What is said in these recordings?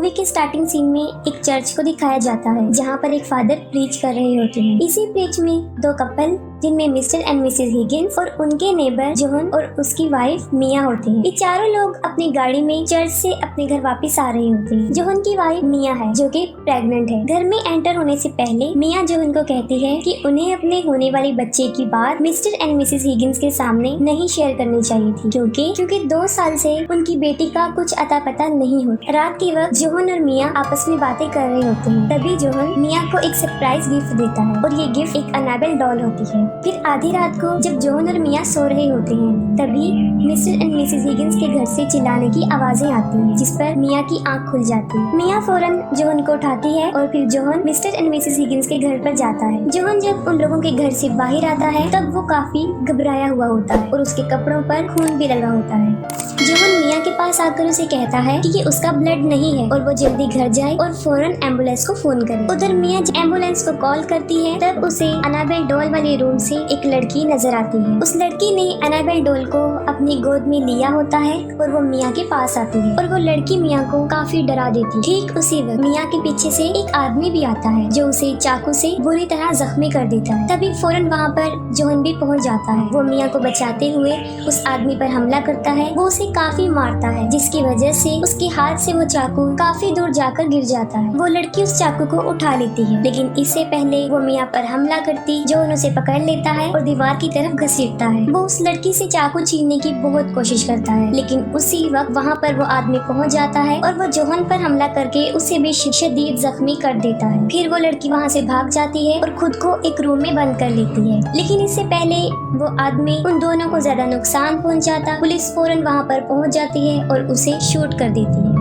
Movie के starting scene में एक चर्च को दिखाया जाता है जहाँ पर एक फादर प्रीच कर रहे होते हैं। इसी प्रीच में दो कपल जिनमें मिस्टर एंड मिसेस हिगिंस और उनके नेबर जोहन और उसकी वाइफ मिया होते हैं। ये चारों लोग अपनी गाड़ी में चर्च से अपने घर वापस आ रहे होते हैं। जोहन की वाइफ मिया है जो कि प्रेग्नेंट है। घर में एंटर होने से पहले मिया जोहन को कहती है कि उन्हें अपने होने वाले बच्चे की बात मिस्टर एंड मिसेस हिगिंस के सामने नहीं शेयर करनी चाहिए थी क्योंकि 2 साल से उनकी बेटी का कुछ अता पता नहीं होता। रात के वक्त जोहन और मिया आपस में बातें कर रहे होते हैं। तभी जोहन मिया को एक सरप्राइज गिफ्ट देता है और ये गिफ्ट एक अनाबेल डॉल होती है। फिर आधी रात को जब जोहन और मिया सो रहे होते हैं तभी मिस्टर एंड मिसेस हिगिंस के घर से चिल्लाने की आवाजें आती हैं, जिस पर मिया की आंख खुल जाती है। मिया फौरन जोहन को उठाती है और फिर Johan mister and Mrs Higgins के घर पर जाता है। जोहन जब उन लोगों के घर से बाहर आता है तब वो काफी घबराया हुआ होता है और उसके कपड़ों पर खून भी लगा होता है। जोहन मिया के पास आकर उसे कहता है कि ये उसका ब्लड नहीं है और वो जल्दी घर जाए और फौरन एम्बुलेंस को फोन करे। उधर मिया एम्बुलेंस को कॉल करती है तब उसे अनाबेल डॉल वाले रूम से एक लड़की नजर आती है। उस लड़की ने अनाबेल डॉल को अपनी गोद में लिया होता है और वो मिया के पास आती है और वो लड़की मिया को काफी डरा देती है। ठीक उसी वक्त मिया के पीछे से एक आदमी भी आता है जो उसे चाकू से बुरी तरह जख्मी कर देता है। तभी फौरन वहाँ पर जोहन भी पहुँच जाता है। वो मिया को बचाते हुए उस आदमी पर हमला करता है। वो उसे काफी मारता है जिसकी वजह से उसके हाथ से वो चाकू काफी दूर जाकर गिर जाता है। वो लड़की उस चाकू को उठा लेती है लेकिन इससे पहले वो मिया पर हमला करती जोहन उसे पकड़ लेता है और दीवार की तरफ घसीटता है। वो उस लड़की से चाकू छीनने की बहुत कोशिश करता है लेकिन उसी वक्त वहाँ पर वो आदमी पहुँच जाता है और वो जोहन पर हमला करके उसे भी शदीद जख्मी कर देता है। फिर वो लड़की वहाँ से भाग जाती है और खुद को एक रूम में बंद कर लेती है लेकिन इससे पहले वो आदमी उन दोनों को ज्यादा नुकसान पहुँचाता। पुलिस फौरन वहाँ पर पहुँच जाती है और उसे शूट कर देती है।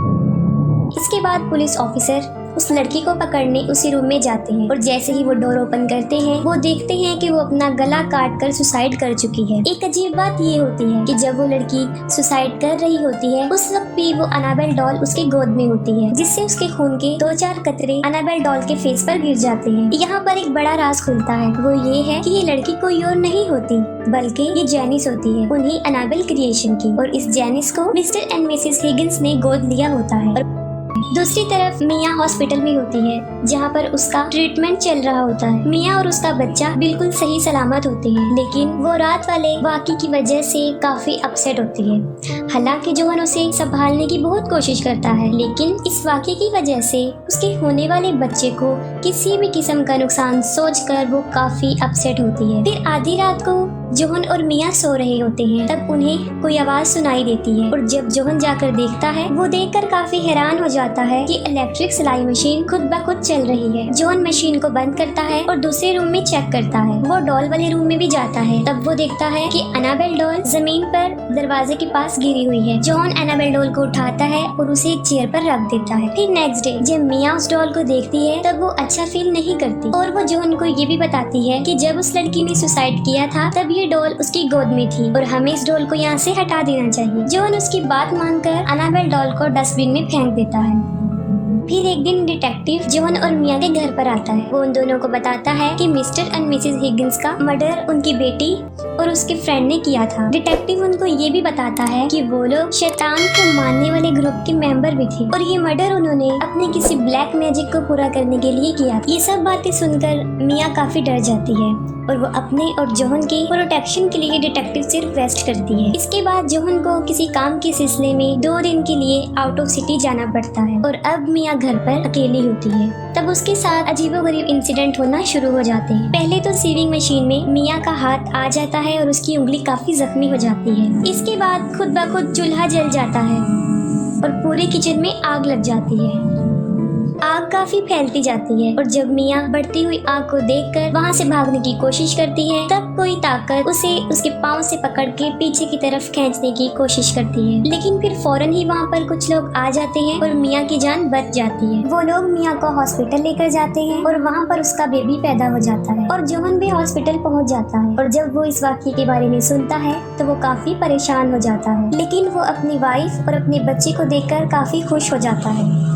इसके बाद पुलिस ऑफिसर उस लड़की को पकड़ने उसी रूम में जाते हैं और जैसे ही वो डोर ओपन करते हैं वो देखते हैं कि वो अपना गला काट कर सुसाइड कर चुकी है। एक अजीब बात ये होती है कि जब वो लड़की सुसाइड कर रही होती है उस वक्त भी वो अनाबेल डॉल उसके गोद में होती है जिससे उसके खून के 2-4 कतरे अनाबेल डॉल के फेस पर गिर जाते हैं। यहाँ पर एक बड़ा राज खुलता है, वो ये है कि ये लड़की कोई और नहीं होती बल्कि ये जैनिस होती है, उन्हीं अनाबेल क्रिएशन की। और इस जैनिस को मिस्टर एंड मिसेस हिगिंस ने गोद लिया होता है। और दूसरी तरफ मिया हॉस्पिटल में होती है जहाँ पर उसका ट्रीटमेंट चल रहा होता है। मिया और उसका बच्चा बिल्कुल सही सलामत होते हैं लेकिन वो रात वाले वाक़े की वजह से काफी अपसेट होती है। हालांकि जोहन उसे संभालने की बहुत कोशिश करता है लेकिन इस वाक़े की वजह से उसके होने वाले बच्चे को किसी भी किस्म का नुकसान सोचकर वो काफी अपसेट होती है। फिर आधी रात को जोहन और मिया सो रहे होते हैं तब उन्हें कोई आवाज सुनाई देती है और जब जोहन जाकर देखता है वो देखकर काफी हैरान हो जाता है कि इलेक्ट्रिक सिलाई मशीन खुद ब खुद चल रही है। जोहन मशीन को बंद करता है और दूसरे रूम में चेक करता है। वो डॉल वाले रूम में भी जाता है तब वो देखता है कि अनाबेल डॉल जमीन पर दरवाजे के पास गिरी हुई है। जोहन अनाबेल डॉल को उठाता है और उसे एक चेयर पर रख देता है। फिर नेक्स्ट डे जब मिया उस डॉल को देखती है तब वो अच्छा फील नहीं करती और वो जोहन को ये भी बताती है कि जब उस लड़की ने सुसाइड किया था तब ये डॉल उसकी गोद में थी और हमें इस डॉल को यहाँ से हटा देना चाहिए। जोहन उसकी बात मानकर अनाबेल डॉल को डस्टबिन में फेंक देता है। फिर एक दिन डिटेक्टिव जोहन और मिया के घर पर आता है। वो उन दोनों को बताता है कि मिस्टर एंड मिसेस हिगिंस का मर्डर उनकी बेटी और उसके फ्रेंड ने किया था। डिटेक्टिव उनको ये भी बताता है कि वो लोग शैतान को मानने वाले ग्रुप के मेंबर भी थे और ये मर्डर उन्होंने अपने किसी ब्लैक मैजिक को पूरा करने के लिए किया। ये सब बातें सुनकर मिया काफी डर जाती है और वो अपने और जोहन के प्रोटेक्शन के लिए डिटेक्टिव से रिक्वेस्ट करती है। इसके बाद जोहन को किसी काम के सिलसिले में 2 दिन के लिए आउट ऑफ सिटी जाना पड़ता है और अब मिया घर पर अकेली होती है। तब उसके साथ अजीबोगरीब इंसिडेंट होना शुरू हो जाते हैं। पहले तो सीविंग मशीन में मिया का हाथ आ जाता है और उसकी उंगली काफी जख्मी हो जाती है। इसके बाद खुद ब खुद चूल्हा जल जाता है और पूरे किचन में आग लग जाती है। आग काफी फैलती जाती है और जब मिया बढ़ती हुई आग को देखकर वहाँ से भागने की कोशिश करती है तब कोई ताकत उसे उसके पाँव से पकड़ के पीछे की तरफ खींचने की कोशिश करती है लेकिन फिर फौरन ही वहाँ पर कुछ लोग आ जाते हैं और मिया की जान बच जाती है। वो लोग मिया को हॉस्पिटल लेकर जाते हैं और वहाँ पर उसका बेबी पैदा हो जाता है और जोहन भी हॉस्पिटल पहुँच जाता है और जब वो इस वाक़ये के बारे में सुनता है तो वो काफी परेशान हो जाता है लेकिन वो अपनी वाइफ और अपने बच्चे को देखकर काफी खुश हो जाता है।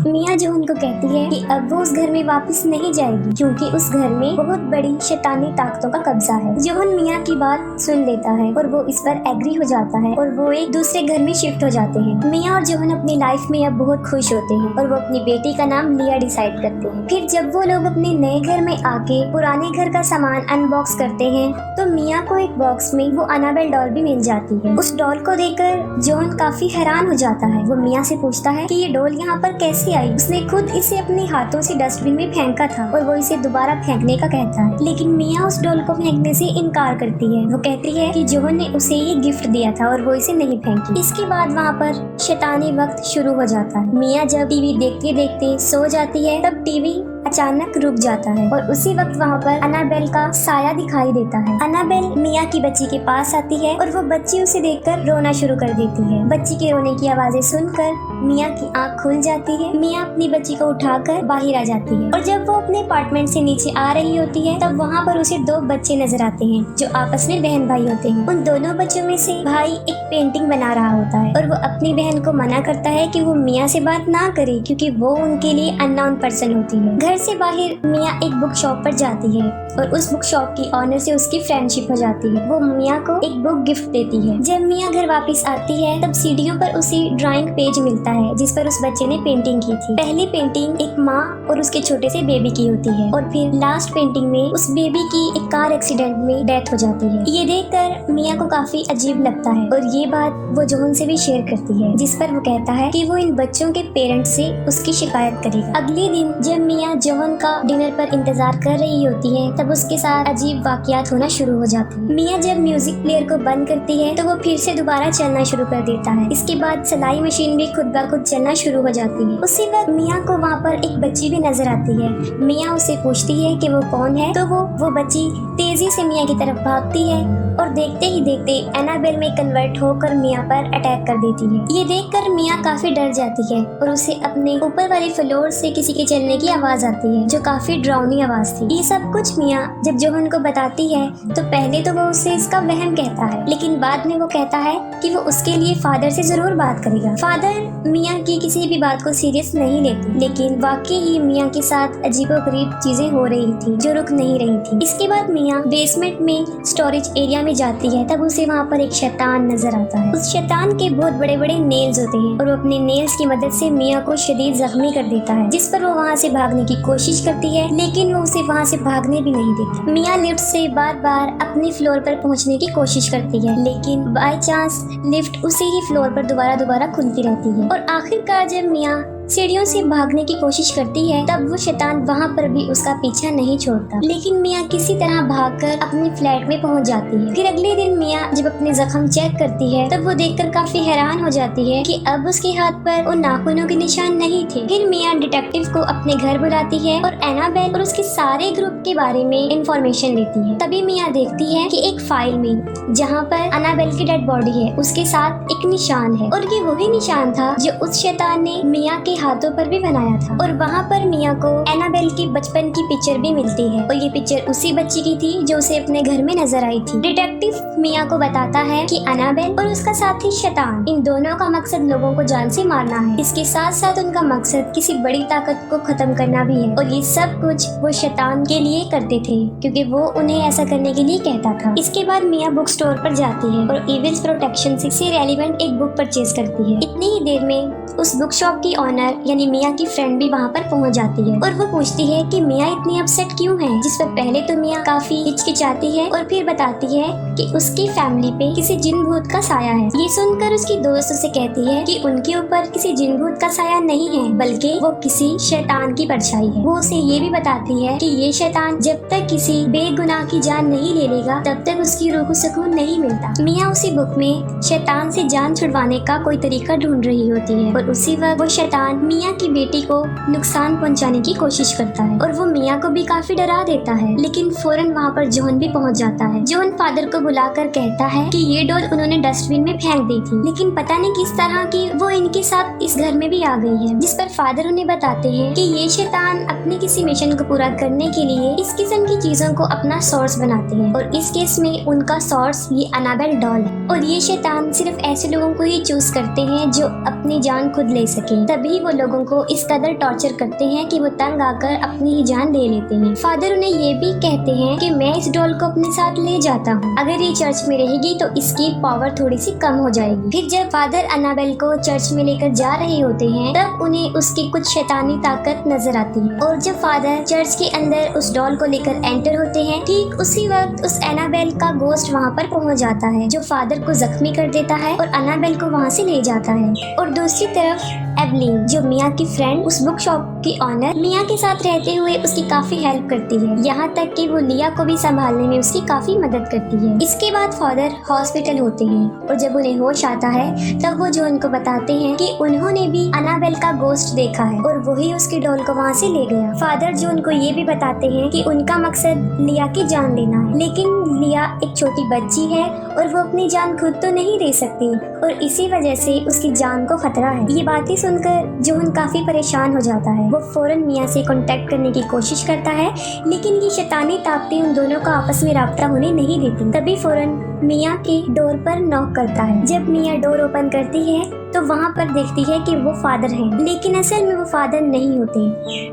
मिया जोहन को कहती है कि अब वो उस घर में वापस नहीं जाएगी क्योंकि उस घर में बहुत बड़ी शैतानी ताकतों का कब्जा है। जोहन मिया की बात सुन लेता है और वो इस पर एग्री हो जाता है और वो एक दूसरे घर में शिफ्ट हो जाते हैं। मिया और जोहन अपनी लाइफ में अब बहुत खुश होते हैं और वो अपनी बेटी का नाम लिया डिसाइड करते हैं। फिर जब वो लोग अपने नए घर में आके पुराने घर का सामान अनबॉक्स करते हैं तो मिया को एक बॉक्स में वो अनाबेल डॉल भी मिल जाती है। उस डॉल को देखकर जोहन काफी हैरान हो जाता है। वो मिया से पूछता है कि ये डॉल यहाँ पर कैसे आई। उसने खुद इसे अपने हाथों से डस्टबिन में फेंका था और वो इसे दोबारा फेंकने का कहता है, लेकिन मिया उस डॉल को फेंकने से इनकार करती है। वो कहती है कि जोहन ने उसे ये गिफ्ट दिया था और वो इसे नहीं फेंकी। इसके बाद वहाँ पर शैतानी वक्त शुरू हो जाता है। मिया जब टीवी देखते देखते सो जाती है तब टीवी अचानक रुक जाता है और उसी वक्त वहाँ पर अनाबेल का साया दिखाई देता है। अनाबेल मिया की बच्ची के पास आती है और वो बच्ची उसे देखकर रोना शुरू कर देती है। बच्ची के रोने की आवाजें सुनकर मिया की आंख खुल जाती है। मिया अपनी बच्ची को उठाकर बाहर आ जाती है और जब वो अपने अपार्टमेंट से नीचे आ रही होती है तब वहाँ पर उसे दो बच्चे नजर आते हैं जो आपस में बहन भाई होते हैं। उन दोनों बच्चों में से भाई एक पेंटिंग बना रहा होता है और वो अपनी बहन को मना करता है कि वो मिया से बात ना करे क्योंकि वो उनके लिए अननोन पर्सन होती है। घर से बाहर मिया एक बुक शॉप पर जाती है और उस बुक शॉप की ऑनर से उसकी फ्रेंडशिप हो जाती है। वो मिया को एक बुक गिफ्ट देती है। जब मिया घर वापस आती है तब सीढ़ियों पर उसे ड्राइंग पेज मिलता है जिस पर उस बच्चे ने पेंटिंग की थी। पहली पेंटिंग एक माँ और उसके छोटे से बेबी की होती है और फिर लास्ट पेंटिंग में उस बेबी की एक कार एक्सीडेंट में डेथ हो जाती है। ये देखकर मिया को काफी अजीब लगता है और ये बात वो जोहन से भी शेयर करती है जिस पर वो कहता है कि वो इन बच्चों के पेरेंट्स से उसकी शिकायत करेगा। अगले दिन जब मिया जोहन का डिनर पर इंतजार कर रही होती है तब उसके साथ अजीब वाकयात होना शुरू हो जाते हैं। मिया जब म्यूजिक प्लेयर को बंद करती है तो वो फिर से दोबारा चलना शुरू कर देता है। इसके बाद सिलाई मशीन भी खुद ब खुद चलना शुरू हो जाती है। उसी वक्त मिया को वहाँ पर एक बच्ची भी नजर आती है। मिया उसे पूछती है कि वो कौन है तो वो बच्ची तेजी से मिया की तरफ भागती है और देखते ही देखते एनाबेल में कन्वर्ट होकर मिया पर अटैक कर देती है। ये देखकर मिया काफी डर जाती है और उसे अपने ऊपर वाले फ्लोर से किसी के चलने की आवाज आती है जो काफी डरावनी आवाज थी। ये सब कुछ मिया जब जोहन को बताती है तो पहले तो वो उसे इसका वहम कहता है, लेकिन बाद में वो कहता है कि वो उसके लिए फादर से जरूर बात करेगा। फादर मिया की किसी भी बात को सीरियस नहीं लेते, लेकिन वाकई ही मिया के साथ अजीबोगरीब चीजें हो रही थी जो रुक नहीं रही थी। इसके बाद मिया बेसमेंट में स्टोरेज एरिया में जाती है तब उसे वहाँ पर एक शैतान नजर आता है। उस शैतान के बहुत बड़े बड़े नेल्स होते हैं और वो अपने नेल्स की मदद से मिया को शदीद जख्मी कर देता है जिस पर वो वहाँ से भागने की कोशिश करती है, लेकिन वो उसे वहाँ से भागने भी नहीं देता। मिया लिफ्ट से बार बार अपने फ्लोर पर पहुँचने की कोशिश करती है, लेकिन बाय चांस लिफ्ट उसी ही फ्लोर पर दोबारा खुलती रहती है और आखिरकार जब मिया सीढ़ियों से भागने की कोशिश करती है तब वो शैतान वहाँ पर भी उसका पीछा नहीं छोड़ता, लेकिन मिया किसी तरह भागकर अपने फ्लैट में पहुँच जाती है। फिर अगले दिन मिया जब अपने जख्म चेक करती है तब वो देखकर काफी हैरान हो जाती है कि अब उसके हाथ पर उन नाखूनों के निशान नहीं थे। फिर मिया डिटेक्टिव को अपने घर बुलाती है और एनाबेल और उसके सारे ग्रुप के बारे में इंफॉर्मेशन लेती है। तभी मिया देखती है कि एक फाइल में जहाँ पर एनाबेल की डेड बॉडी है उसके साथ एक निशान है और ये वही निशान था जो उस शैतान ने मिया के हाथों पर भी बनाया था। और वहाँ पर मिया को एनाबेल की बचपन की पिक्चर भी मिलती है और ये पिक्चर उसी बच्ची की थी जो उसे अपने घर में नजर आई थी। डिटेक्टिव मिया को बताता है कि एनाबेल और उसका साथी शैतान इन दोनों का मकसद लोगों को जान से मारना है। इसके साथ साथ उनका मकसद किसी बड़ी ताकत को खत्म करना भी है और ये सब कुछ वो शैतान के लिए करते थे क्योंकि वो उन्हें ऐसा करने के लिए कहता था। इसके बाद मिया बुक स्टोर पर जाती है और इविल्स प्रोटेक्शन से रेलिवेंट एक बुक परचेज करती है। इतनी ही देर में उस बुक शॉप की ऑनर यानी मिया की फ्रेंड भी वहाँ पर पहुँच जाती है और वो पूछती है कि मिया इतनी अपसेट क्यों है, जिस पर पहले तो मिया काफी हिचकिचाती है और फिर बताती है कि उसकी फैमिली पे किसी जिन भूत का साया है। ये सुनकर उसकी दोस्त उसे कहती है कि उनके ऊपर किसी जिन भूत का साया नहीं है बल्कि वो किसी शैतान की परछाई है। वो उसे ये भी बताती है कि ये शैतान जब तक किसी बेगुनाह की जान नहीं ले लेगा तब तक उसकी रूह को सुकून नहीं मिलता। मिया उसी बुक में शैतान से जान छुड़वाने का कोई तरीका ढूंढ रही होती है और उसी वक्त वो शैतान मिया की बेटी को नुकसान पहुंचाने की कोशिश करता है और वो मिया को भी काफी डरा देता है। लेकिन फौरन वहाँ पर जोहन भी पहुँच जाता है। जोहन फादर को बुलाकर कहता है कि ये डॉल उन्होंने डस्टबिन में फेंक दी थी, लेकिन पता नहीं किस तरह की वो इनके साथ इस घर में भी आ गई है। जिस पर फादर उन्हें बताते हैं कि ये शैतान अपने किसी मिशन को पूरा करने के लिए इस किस्म की चीजों को अपना सोर्स बनाते हैं और इस केस में उनका सोर्स ये एनाबेल डॉल है और ये शैतान सिर्फ ऐसे लोगों को ही चूज करते हैं जो अपनी जान खुद ले सके। तभी वो लोगों को इस कदर टॉर्चर करते हैं कि वो तंग आकर अपनी ही जान ले लेते हैं। फादर उन्हें ये भी कहते हैं कि मैं इस डॉल को अपने साथ ले जाता हूँ, अगर ये चर्च में रहेगी तो इसकी पावर थोड़ी सी कम हो जाएगी। फिर जब फादर अनाबेल को चर्च में लेकर जा रहे होते हैं तब उन्हें उसकी कुछ शैतानी ताकत नजर आती है, और जब फादर चर्च के अंदर उस डॉल को लेकर एंटर होते हैं ठीक उसी वक्त उस एनाबेल का गोस्ट वहाँ पर पहुँच जाता है, जो फादर को जख्मी कर देता है और अनाबेल को वहाँ से ले जाता है। और दूसरी तरफ एवलिन, जो मिया की फ्रेंड, उस बुक शॉप की ऑनर, मिया के साथ रहते हुए उसकी काफी हेल्प करती है, यहाँ तक कि वो लिया को भी संभालने में उसकी काफी मदद करती है। इसके बाद फादर हॉस्पिटल होते हैं और जब उन्हें होश आता है तब वो जो उनको बताते हैं कि उन्होंने भी अनाबेल का गोस्ट देखा है और वही उसकी डॉल को वहाँ से ले गया। फादर जो उनको ये भी बताते हैं कि उनका मकसद लिया की जान लेना है, लेकिन लिया एक छोटी बच्ची है और वो अपनी जान खुद तो नहीं ले सकती और इसी वजह से उसकी जान को खतरा है। ये बातें सुनकर जोहन काफी परेशान हो जाता है। वो फौरन मिया से कांटेक्ट करने की कोशिश करता है, लेकिन ये शैतानी ताकतें उन दोनों का आपस में राब्ता होने नहीं देती। तभी फौरन मिया की डोर पर नॉक करता है। जब मिया डोर ओपन करती है तो वहाँ पर देखती है कि वो फादर हैं, लेकिन असल में वो फादर नहीं होते,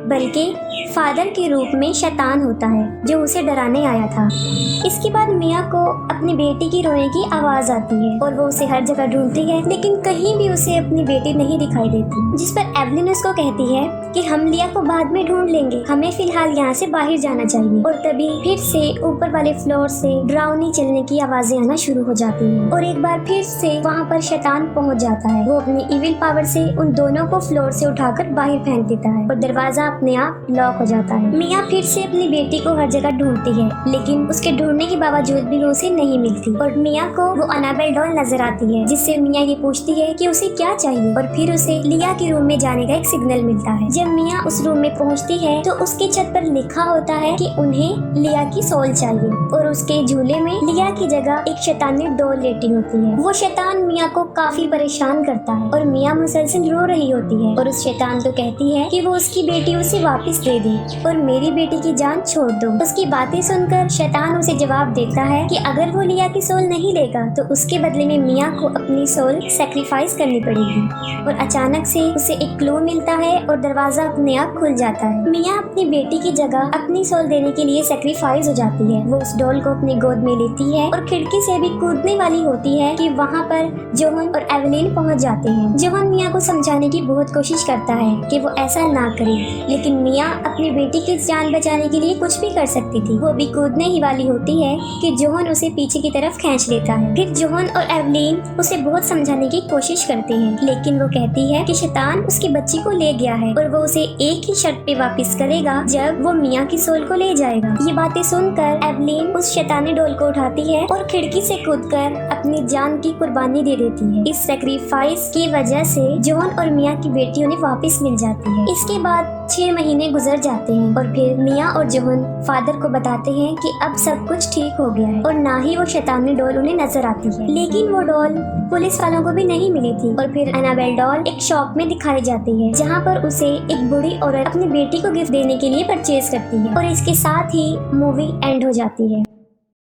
बल्कि फादर के रूप में शैतान होता है जो उसे डराने आया था। इसके बाद मिया को अपनी बेटी की रोने की आवाज आती है और वो उसे हर जगह ढूंढती है, लेकिन कहीं भी उसे अपनी बेटी नहीं दिखाई देती, जिस पर एवलिन उसको कहती है कि हम लिया को बाद में ढूंढ लेंगे, हमें फिलहाल यहाँ से बाहर जाना चाहिए। और तभी फिर से ऊपर वाले फ्लोर से डरावनी चलने की आवाजें आना शुरू हो जाती हैं और एक बार फिर से वहाँ पर शैतान पहुँच जाता है। वो अपनी इविल पावर से उन दोनों को फ्लोर से उठाकर बाहर फेंक देता है और दरवाजा अपने आप लॉक हो जाता है। मिया फिर से अपनी बेटी को हर जगह ढूंढती है, लेकिन उसके ढूंढने के बावजूद भी वो उसे नहीं मिलती और मिया को वो अनाबेल डॉल नजर आती है, जिससे मिया ये पूछती है कि उसे क्या चाहिए और फिर उसे लिया के रूम में जाने का एक सिग्नल मिलता है। जब मिया उस रूम में पहुंचती है तो उसके छत पर लिखा होता है कि उन्हें लिया की सोल चाहिए और उसके झूले में लिया की जगह एक शैतानी डॉल लेटी होती है। वो शैतान मिया को काफी परेशान करता है और मिया मुसलसल रो रही होती है और उस शैतान को कहती है कि वो उसकी बेटी उसे वापस दे दे और मेरी बेटी की जान छोड़ दो। उसकी बातें सुनकर शैतान उसे जवाब देता है कि अगर वो लिया की सोल नहीं लेगा तो उसके बदले में मिया को अपनी सोल सैक्रिफाइस करनी पड़ेगी। और अचानक से उसे एक क्लू मिलता है और दरवाजा अपने आप खुल जाता है। मिया अपनी बेटी की जगह अपनी सोल देने के लिए सैक्रिफाइस हो जाती है। वो उस डॉल को अपनी गोद में लेती है और खिड़की से भी कूदने वाली होती है कि वहाँ पर जोहन और एवलिन पहुँच जाते हैं। जोहन मिया को समझाने की बहुत कोशिश करता है कि वो ऐसा ना करे, लेकिन मिया अपनी बेटी की जान बचाने के लिए कुछ भी कर सकती थी। वो भी कूदने ही वाली होती है कि जोहन उसे पीछे की तरफ खींच लेता है। फिर जोहन और एवलिन उसे बहुत समझाने की कोशिश करते हैं, लेकिन वो कहती है कि शैतान उसकी बच्ची को ले गया है और वो उसे एक ही शर्त पे वापस करेगा जब वो मिया की सोल को ले जाएगा। ये बातें सुनकर एवलिन उस शैतानी डोल को उठाती है और खिड़की से कूदकर अपनी जान की कुर्बानी दे देती है। इस सैक्रिफाइस की वजह से जोहन और मिया की बेटी उन्हें वापस मिल जाती है। इसके बाद 6 महीने गुजर जाते हैं और फिर मिया और जोहन फादर को बताते हैं कि अब सब कुछ ठीक हो गया है और ना ही वो शैतानी डॉल उन्हें नजर आती है। लेकिन वो डॉल पुलिस वालों को भी नहीं मिली थी और फिर एनाबेल डॉल एक शॉप में दिखाई जाती है, जहाँ पर उसे एक बूढ़ी औरत अपनी बेटी को गिफ्ट देने के लिए परचेज करती है और इसके साथ ही मूवी एंड हो जाती है।